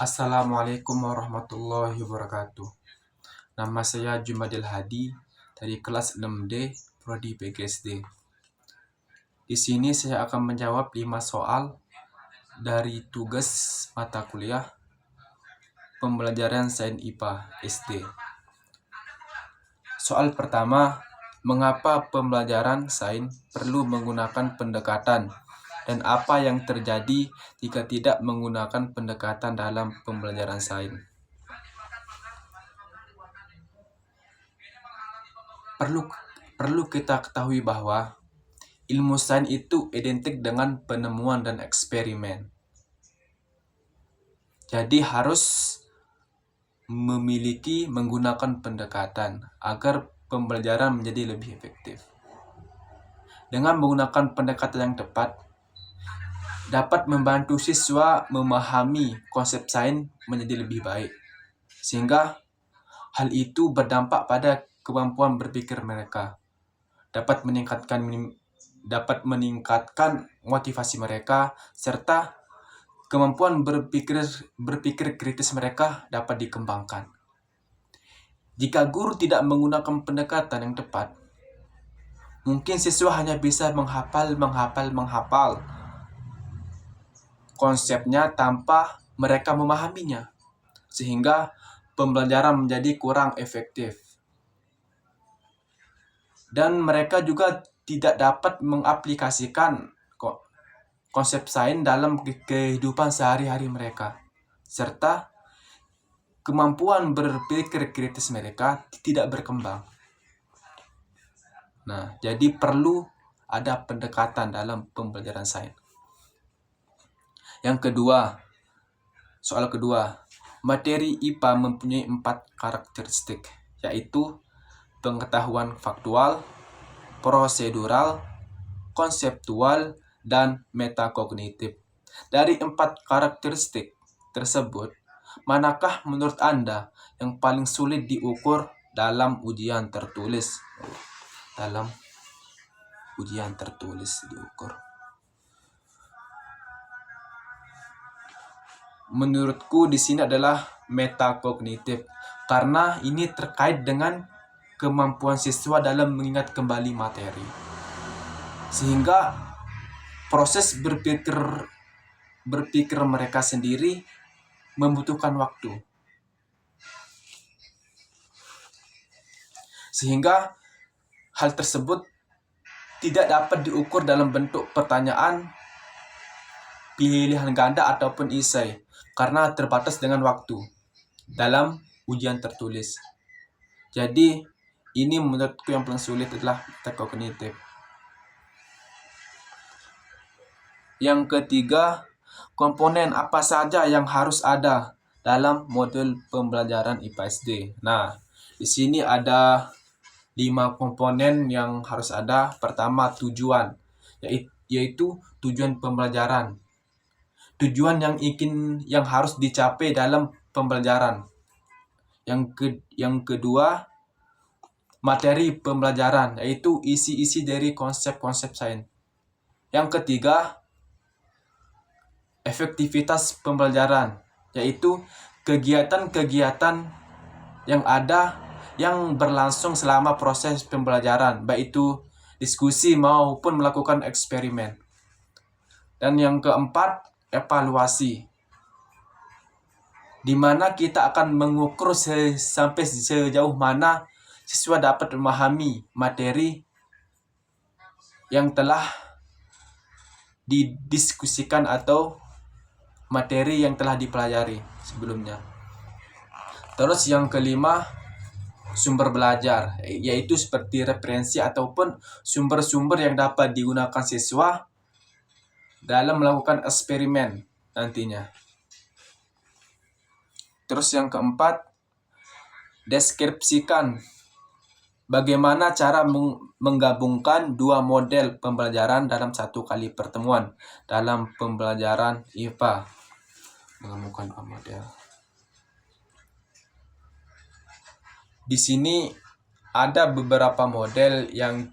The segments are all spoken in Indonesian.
Assalamualaikum warahmatullahi wabarakatuh. Nama saya Jumadil Hadi dari kelas 6D Prodi PGSD. Di sini saya akan menjawab 5 soal dari tugas mata kuliah pembelajaran Sains IPA SD. Soal pertama, mengapa pembelajaran sains perlu menggunakan pendekatan dan apa yang terjadi jika tidak menggunakan pendekatan dalam pembelajaran sains? Perlu kita ketahui bahwa ilmu sains itu identik dengan penemuan dan eksperimen. Jadi harus menggunakan pendekatan agar pembelajaran menjadi lebih efektif. Dengan menggunakan pendekatan yang tepat, dapat membantu siswa memahami konsep sains menjadi lebih baik. Sehingga hal itu berdampak pada kemampuan berpikir mereka. Dapat meningkatkan motivasi mereka, serta kemampuan berpikir kritis mereka dapat dikembangkan. Jika guru tidak menggunakan pendekatan yang tepat, mungkin siswa hanya bisa menghafal konsepnya tanpa mereka memahaminya, sehingga pembelajaran menjadi kurang efektif. Dan mereka juga tidak dapat mengaplikasikan konsep sains dalam kehidupan sehari-hari mereka, serta kemampuan berpikir kritis mereka tidak berkembang. Nah, jadi perlu ada pendekatan dalam pembelajaran sains. Yang kedua, soal kedua, materi IPA mempunyai 4 karakteristik, yaitu pengetahuan faktual, prosedural, konseptual, dan metakognitif. Dari 4 karakteristik tersebut, manakah menurut Anda yang paling sulit diukur dalam ujian tertulis? Dalam ujian tertulis diukur. Menurutku di sini adalah metakognitif, karena ini terkait dengan kemampuan siswa dalam mengingat kembali materi. Sehingga proses berpikir mereka sendiri membutuhkan waktu. Sehingga hal tersebut tidak dapat diukur dalam bentuk pertanyaan, pilihan ganda ataupun esai, karena terbatas dengan waktu dalam ujian tertulis. Jadi ini menurutku yang paling sulit adalah metakognitif. Yang ketiga, komponen apa saja yang harus ada dalam modul pembelajaran IPA SD. Nah, di sini ada 5 komponen yang harus ada. Pertama, tujuan, yaitu tujuan pembelajaran. Tujuan yang harus dicapai dalam pembelajaran. Yang kedua, materi pembelajaran, yaitu isi-isi dari konsep-konsep sains. Yang ketiga, efektivitas pembelajaran, yaitu kegiatan-kegiatan yang ada yang berlangsung selama proses pembelajaran, baik itu diskusi maupun melakukan eksperimen. Dan yang keempat, evaluasi, di mana kita akan mengukur sampai sejauh mana siswa dapat memahami materi yang telah didiskusikan atau materi yang telah dipelajari sebelumnya. Terus yang kelima, sumber belajar, yaitu seperti referensi ataupun sumber-sumber yang dapat digunakan siswa dalam melakukan eksperimen nantinya. Terus yang keempat, deskripsikan bagaimana cara menggabungkan 2 model pembelajaran dalam 1 kali pertemuan dalam pembelajaran IPA. Menggabungkan 2 model. Di sini ada beberapa model yang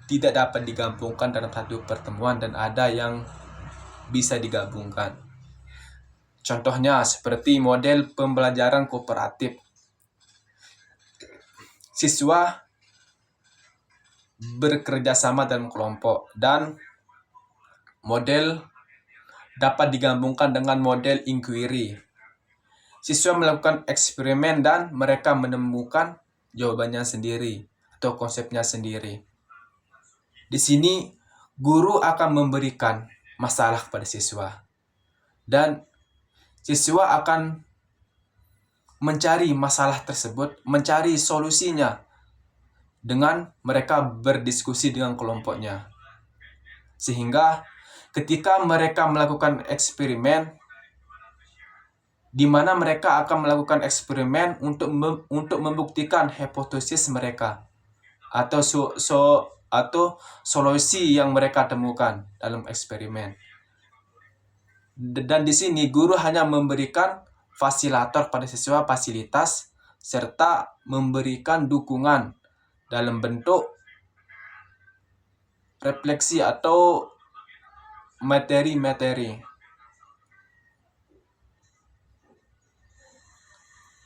tidak dapat digabungkan dalam satu pertemuan dan ada yang bisa digabungkan. Contohnya seperti model pembelajaran kooperatif. Siswa bekerja sama dalam kelompok, dan model dapat digabungkan dengan model inquiry. Siswa melakukan eksperimen dan mereka menemukan jawabannya sendiri atau konsepnya sendiri. Di sini guru akan memberikan masalah kepada siswa dan siswa akan mencari masalah tersebut, mencari solusinya dengan mereka berdiskusi dengan kelompoknya. Sehingga ketika mereka melakukan eksperimen, di mana mereka akan melakukan eksperimen untuk membuktikan hipotesis mereka atau solusi yang mereka temukan dalam eksperimen. Dan di sini guru hanya memberikan fasilitator pada siswa, fasilitas, serta memberikan dukungan dalam bentuk refleksi atau materi-materi.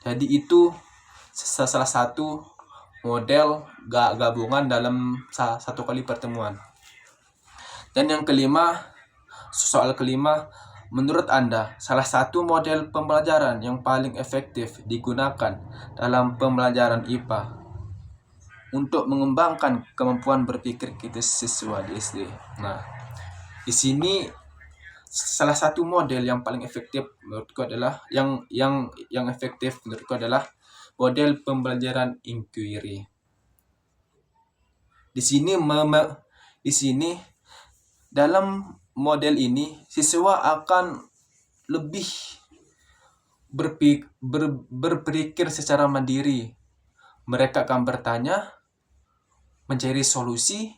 Jadi itu salah satu model gabungan dalam satu kali pertemuan. Dan yang kelima, soal kelima, menurut Anda, salah satu model pembelajaran yang paling efektif digunakan dalam pembelajaran IPA untuk mengembangkan kemampuan berpikir kritis siswa di SD. Nah, di sini salah satu model yang paling efektif menurutku adalah yang efektif menurutku adalah model pembelajaran inquiry. Di sini dalam model ini siswa akan lebih berpikir secara mandiri. Mereka akan bertanya, mencari solusi,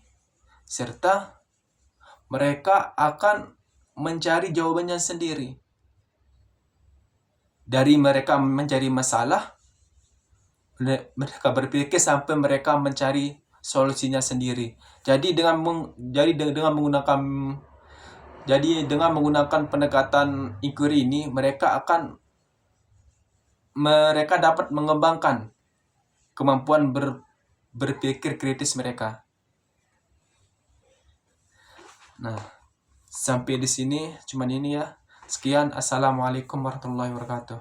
serta mereka akan mencari jawabannya sendiri. Dari mereka mencari masalah, mereka berpikir sampai mereka mencari solusinya sendiri. Jadi dengan menggunakan pendekatan inquiry ini, mereka dapat mengembangkan kemampuan berpikir kritis mereka. Nah, sampai di sini cuman ini ya. Sekian, assalamualaikum warahmatullahi wabarakatuh.